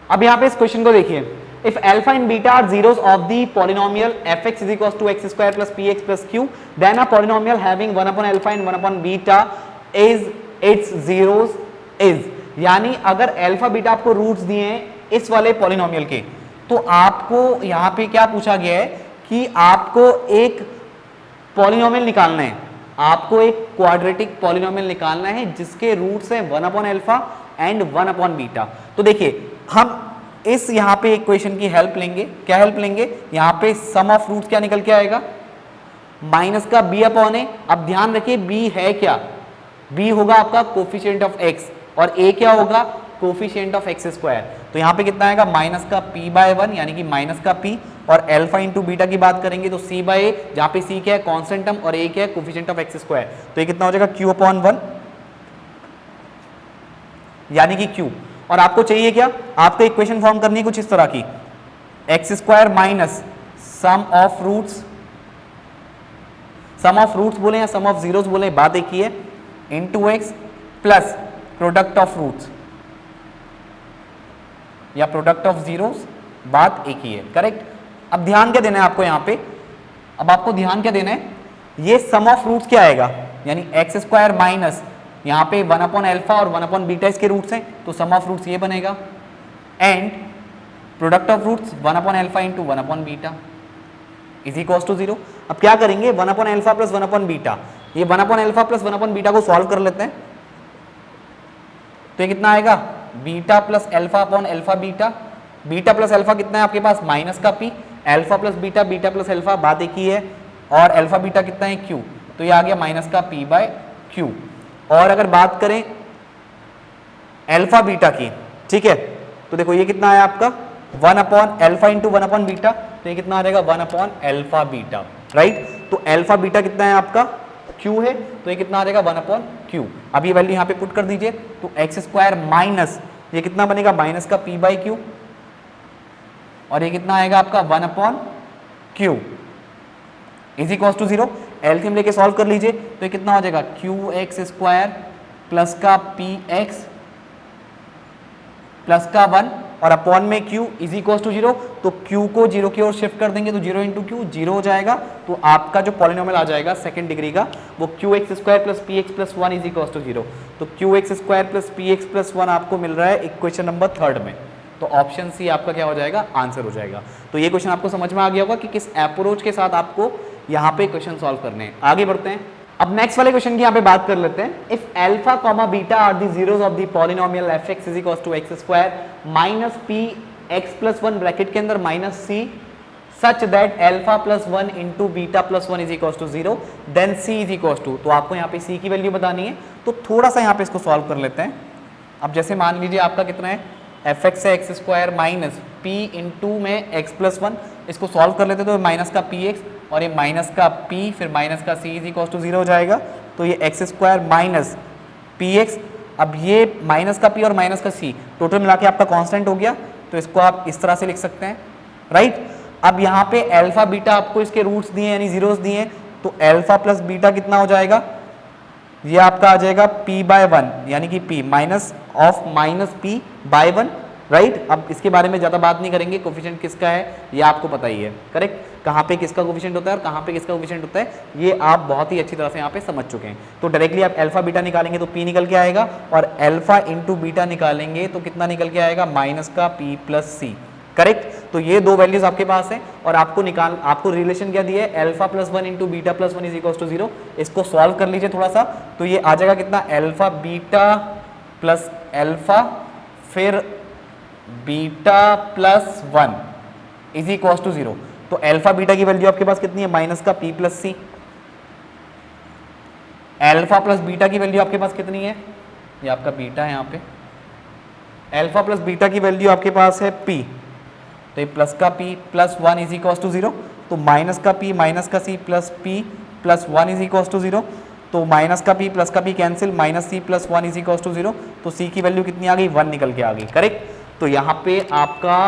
अब यहाँ पे इस क्वेश्चन को देखिए, if alpha and beta are zeros of the polynomial fx is equals to x square plus px plus q, then a polynomial having 1 upon alpha and 1 upon beta is its zeros is, यानी अगर alpha beta आपको roots दिए हैं इस वाले polynomial के, तो आपको यहाँ पे क्या पूछा गया है कि आपको एक पॉलिनोमियल निकालना है, आपको एक क्वाड्रेटिक पॉलिनोमियल निकालना है जिसके रूट्स हैं 1 upon alpha and 1 upon beta. तो देखिए हम इस यहाँ पे इक्वेशन की हेल्प लेंगे, क्या हेल्प लेंगे, यहाँ पे सम ऑफ रूट्स क्या निकल के आएगा, माइनस का b अपॉन ए। अब ध्यान रखिए b है क्या, b होगा आपका कोफिशिएंट ऑफ x और a क्या होगा, कोफिशिएंट ऑफ एक्स स्क्वायर। तो यहाँ पे कितना आएगा, माइनस का p बाय 1 यानी कि माइनस का p, और अल्फा इंटू बीटा की बात करेंगे तो c बाय a, जहाँ पे c क्या है कांस्टेंट टर्म और a क्या है कोफिशिएंट ऑफ एक्स स्क्वायर। तो ये कितना हो जाएगा q अपॉन 1 यानी कि q। और आपको चाहिए क्या, आपको इक्वेशन फॉर्म करनी है कुछ इस तरह की, x square minus sum of roots, sum of roots बोले या सम ऑफ जीरोस बोले बात एक ही है, into x plus product of roots या प्रोडक्ट ऑफ जीरोस, बात एक ही है, करेक्ट। अब ध्यान क्या देना है आपको यहाँ पे, अब आपको ध्यान क्या देना है, ये सम ऑफ रूट्स क्या आएगा, यानी एक्स स्क्वायर माइनस यहाँ पे 1 अपॉन अल्फा और 1 अपॉन बीटा इसके रूट्स हैं, तो सम ऑफ रूट्स ये बनेगा, and product of roots 1 upon alpha into 1 upon beta is equals to 0। अब क्या करेंगे, 1 upon alpha plus 1 upon beta, ये 1 upon alpha plus 1 upon beta को सॉल्व कर लेते हैं, तो ये कितना आएगा, beta plus alpha upon alpha beta, beta plus alpha कितना है आपके पास माइनस का p, alpha plus beta, beta plus alpha बात एक ही है, और अल्फा बीटा कितना है q, तो ये आ गया माइनस का p बाय q। और अगर बात करें अल्फा बीटा की, ठीक है, तो देखो ये कितना है आपका 1 upon alpha into 1 upon beta, तो ये कितना आ जाएगा 1 अपॉन अल्फा बीटा, राइट। तो अल्फा बीटा कितना है आपका q है, तो ये कितना आ जाएगा 1 अपॉन q। अब ये वैल्यू यहाँ पे पुट कर दीजिए, तो एक्स स्क्वायर माइनस ये कितना बनेगा माइनस का p बाई क्यू, और ये कितना आएगा आपका 1 upon q is equal to 0। LCM लेके सॉल्व कर लीजिए, तो ये कितना हो जाएगा क्यू एक्स स्क्वायर प्लस का पी एक्स प्लस का 1 और अपॉन में q इज इक्वल टू 0। तो q को 0 की ओर शिफ्ट कर देंगे तो 0 इंटू क्यू 0 हो जाएगा। तो आपका जो पॉलिनोमियल आ जाएगा सेकंड डिग्री का वो q x square plus p x plus 1 is equal to 0। तो q x square plus p x plus 1 आपको मिल रहा है इक्वेशन नंबर 3 में। तो ऑप्शन सी आपका क्या हो जाएगा, आंसर हो जाएगा। तो ये क्वेश्चन आपको समझ में आ गया होगा कि किस अप्रोच के साथ आपको यहाँ पे क्वेश्चन सॉल्व करने हैं। आगे बढ़ते हैं, अब नेक्स्ट वाले क्वेश्चन की यहाँ पे बात कर लेते हैं। If alpha comma beta are the zeros of the polynomial f x is equal to x square minus p x plus 1 bracket के अंदर minus c such that alpha plus 1 into beta plus 1 is equal to 0 then c is equal to. तो आपको यहाँ पे सी की value बतानी है। तो थोड़ा सा यहाँ पे इसको सॉल्व कर लेते हैं। अब जैसे मान लीजिए आपका कितना है, एफ एक्स है x square minus P into में एक्स प्लस 1, इसको सॉल्व कर लेते तो माइनस का पी एक्स और ये माइनस का p फिर माइनस का c इज इक्वल टू 0 हो जाएगा। तो ये x square minus p x, अब ये माइनस का p और माइनस का c टोटल मिला के आपका कांस्टेंट हो गया। तो इसको आप इस तरह से लिख सकते हैं, राइट। अब यहाँ पे अल्फा बीटा आपको इसके रूट्स दिए यानी जीरोस दिए, तो अल्फा प्लस बीटा कितना हो जाएगा, ये आपका आ जाएगा p बाय 1 यानी कि p minus of minus p by 1, right. अब इसके बारे में ज़्यादा बात नहीं करेंगे, कोफिशिएंट किसका है ये आपको पता ही है, करेक्ट। कहाँ पे किसका कोफिशिएंट होता है और कहाँ पे किसका कोफिशिएंट होता है ये आप बहुत ही अच्छी तरह से यहाँ पे समझ चुके हैं। तो डायरेक्टली आप अल्फा बीटा निकालेंगे तो p निकल के आएगा, और अल्फा इंटू बीटा निकालेंगे तो कितना निकल के आएगा, माइनस का p प्लस सी, करेक्ट। तो ये दो वैल्यूज आपके पास है और आपको रिलेशन क्या दिया है, alpha plus 1 into beta plus 1 is equal to 0। इसको सॉल्व कर लीजिए थोड़ा सा, तो ये आ जाएगा कितना, अल्फा बीटा प्लस अल्फा फिर beta plus 1 is equal to 0। तो अल्फा बीटा की वैल्यू आपके पास कितनी है, माइनस का p प्लस सी। अल्फा प्लस बीटा की वैल्यू आपके पास कितनी है, ये आपका बीटा है यहाँ पे, अल्फा प्लस बीटा की वैल्यू आपके पास है p, तो ये प्लस का p plus 1 is equal to 0। तो माइनस का p माइनस का c plus p plus 1 is equal to 0। तो माइनस का p प्लस का p cancel, minus c plus 1 is equal to 0। तो c की वैल्यू कितनी आ गई, 1 निकल के आ गई, करेक्ट। तो यहाँ पे आपका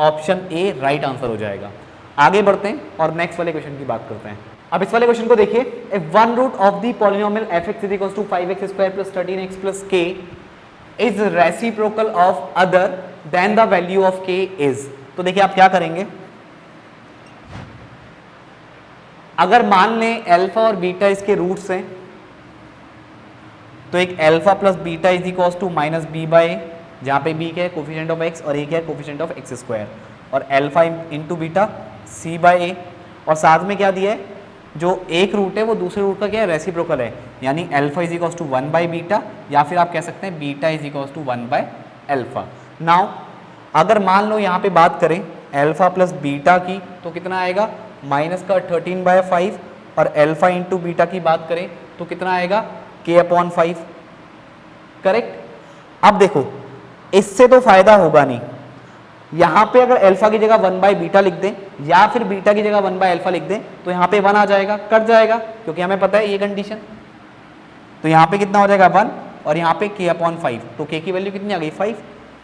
ऑप्शन ए राइट आंसर हो जाएगा। आगे बढ़ते हैं और नेक्स्ट वाले क्वेश्चन की बात करते हैं। अब इस वाले क्वेश्चन को देखिए, if one root of the polynomial f(x) is equal to 5x square plus 13x plus k is reciprocal of other then the value of k is. तो देखिए आप क्या करेंगे, अगर मान लें अल्फा और बीटा इसके रूट्स हैं, तो एक alpha plus beta is equals to minus b by a, जहाँ पे बी क्या है कोफिशिएंट ऑफ एक्स और ए क्या है कोफिशिएंट ऑफ एक्स स्क्वायर, और alpha into beta c by a, और साथ में क्या दिया है, जो एक रूट है वो दूसरे रूट का क्या है रेसिप्रोकल है, यानी alpha is equals to 1 by beta, या फिर आप कह सकते हैं beta is equals to 1 by alpha. Now अगर मान लो यहाँ पे बात करें अल्फा प्लस बीटा की, तो कितना आएगा माइनस का 13/5, और अल्फा इंटू बीटा की बात करें तो कितना आएगा k/5, करेक्ट। अब देखो इससे तो फायदा होगा नहीं, यहाँ पे अगर अल्फा की जगह 1 बाई बीटा लिख दें या फिर बीटा की जगह 1 बाई अल्फा लिख दें तो यहाँ पे 1 आ जाएगा, कट जाएगा, क्योंकि हमें पता है ये कंडीशन। तो यहाँ पे कितना हो जाएगा 1, और यहाँ पे k/5, तो k की वैल्यू कितनी आ गई 5।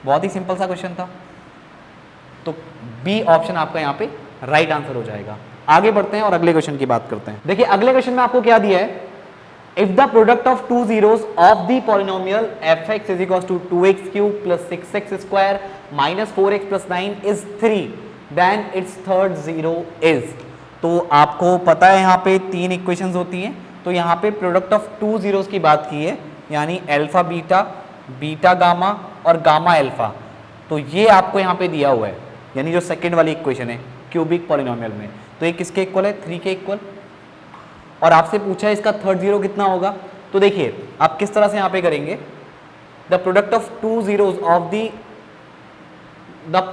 बहुत ही सिंपल सा क्वेश्चन था, तो बी ऑप्शन आपका यहाँ पे राइट आंसर हो जाएगा। आगे बढ़ते हैं और अगले क्वेश्चन की बात करते हैं। देखिए अगले क्वेश्चन में आपको क्या दिया है, if the product of two zeros of the polynomial fx is equal to 2x³ plus 6x² minus 4x plus 9 is 3, then its third zero is. तो आपको पता है यहाँ पे 3 इक्वेशंस होती हैं, तो यहाँ पे प्रोडक्ट ऑफ टू जीरोस की बात की है, यानी अल्फा बीटा, बीटा गामा और गामा अल्फा। तो ये आपको यहाँ पे दिया हुआ है, यानी जो सेकेंड वाली इक्वेशन है क्यूबिक पॉलिनोमियल में, तो ये किसके इक्वल है 3 के इक्वल, और आपसे पूछा है इसका थर्ड जीरो कितना होगा। तो देखिए आप किस तरह से यहाँ पे करेंगे, the product of two zeros of the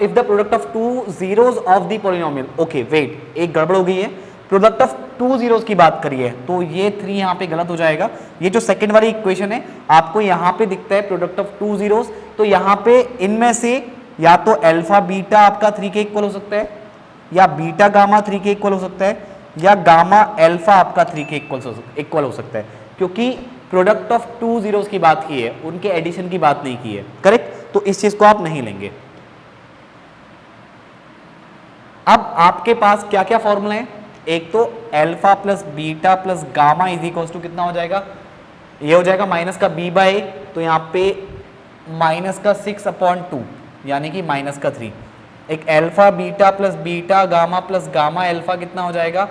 if the product of two zeros of the polynomial, okay wait एक गड़बड़ हो गई है, प्रोडक्ट ऑफ टू जीरोस की बात करिए तो ये 3 यहाँ पे गलत हो जाएगा। ये जो सेकंड वाली इक्वेशन है आपको यहाँ पे दिखता है प्रोडक्ट ऑफ टू जीरोस, तो यहाँ पे इनमें से या तो अल्फा बीटा आपका 3 के इक्वल हो सकता है, या बीटा गामा 3 के इक्वल हो सकता है, या गामा अल्फा आपका 3 के इक्वल हो सकता है, क्योंकि प्रोडक्ट ऑफ टू जीरोस की बात की है, उनके एडिशन की बात नहीं की है, करेक्ट। तो इस चीज को आप नहीं लेंगे। अब आपके पास क्या क्या फॉर्मूला है, एक तो alpha plus beta plus gamma is equal to कितना हो जाएगा, ये हो जाएगा माइनस का b बाई, तो यहाँ पे माइनस का 6/2 यानी कि माइनस का 3। एक alpha beta plus beta gamma plus gamma alpha कितना हो जाएगा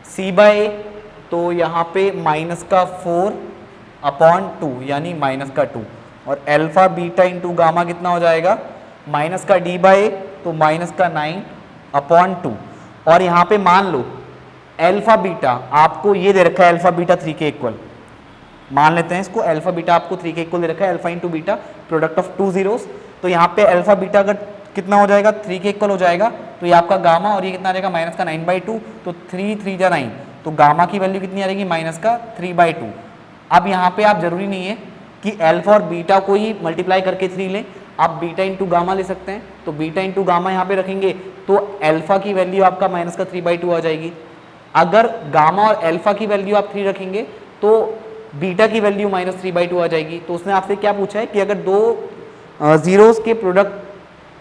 c बाई, तो यहाँ पे माइनस का 4/2 यानी माइनस का 2, और अल्फा बीटा इंटू गामा कितना हो जाएगा माइनस का d बाई, तो माइनस का 9/2। और यहाँ पे मान लो अल्फा बीटा आपको ये दे रखा है अल्फा बीटा 3 के इक्वल, मान लेते हैं इसको, अल्फा बीटा आपको 3 के इक्वल दे रखा है, alpha into beta product of two zeros, तो यहाँ पे अल्फा बीटा अगर कितना हो जाएगा 3 के इक्वल हो जाएगा, तो ये आपका गामा, और ये कितना आ जाएगा माइनस का 9/2, तो 3 3 जा 9, तो गामा की वैल्यू कितनी आ जाएगी माइनस का 3/2। अब यहाँ पे आप जरूरी नहीं है कि अल्फा और बीटा को ही मल्टीप्लाई करके 3 लें, आप बीटा इंटू गामा ले सकते हैं, तो बीटा इंटू गामा यहाँ पे रखेंगे तो अल्फा की वैल्यू आपका माइनस का 3/2 आ जाएगी। अगर गामा और अल्फा की वैल्यू आप 3 रखेंगे तो बीटा की वैल्यू माइनस 3/2 आ जाएगी। तो उसने आपसे क्या पूछा है कि अगर दो जीरोस के प्रोडक्ट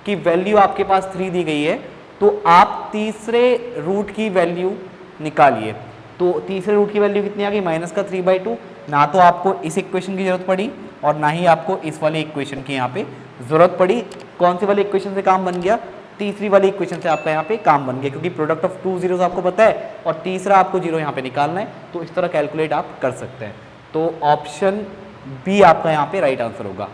की वैल्यू आपके पास 3 दी गई है तो आप तीसरे रूट की वैल्यू निकालिए। तो तीसरे रूट की वैल्यू कितनी आ गई माइनस का 3/2। ना तो आपको इस इक्वेशन की जरूरत पड़ी और ना ही आपको इस वाले इक्वेशन की यहाँ पे जरूरत पड़ी। कौन सी वाली इक्वेशन से काम बन गया, तीसरी वाली इक्वेशन से आपका यहाँ पे काम बन गया, क्योंकि प्रोडक्ट ऑफ टू जीरोस आपको पता है और तीसरा आपको जीरो यहाँ पे निकालना है, तो इस तरह कैलकुलेट आप कर सकते हैं। तो ऑप्शन बी आपका यहाँ पे राइट आंसर होगा।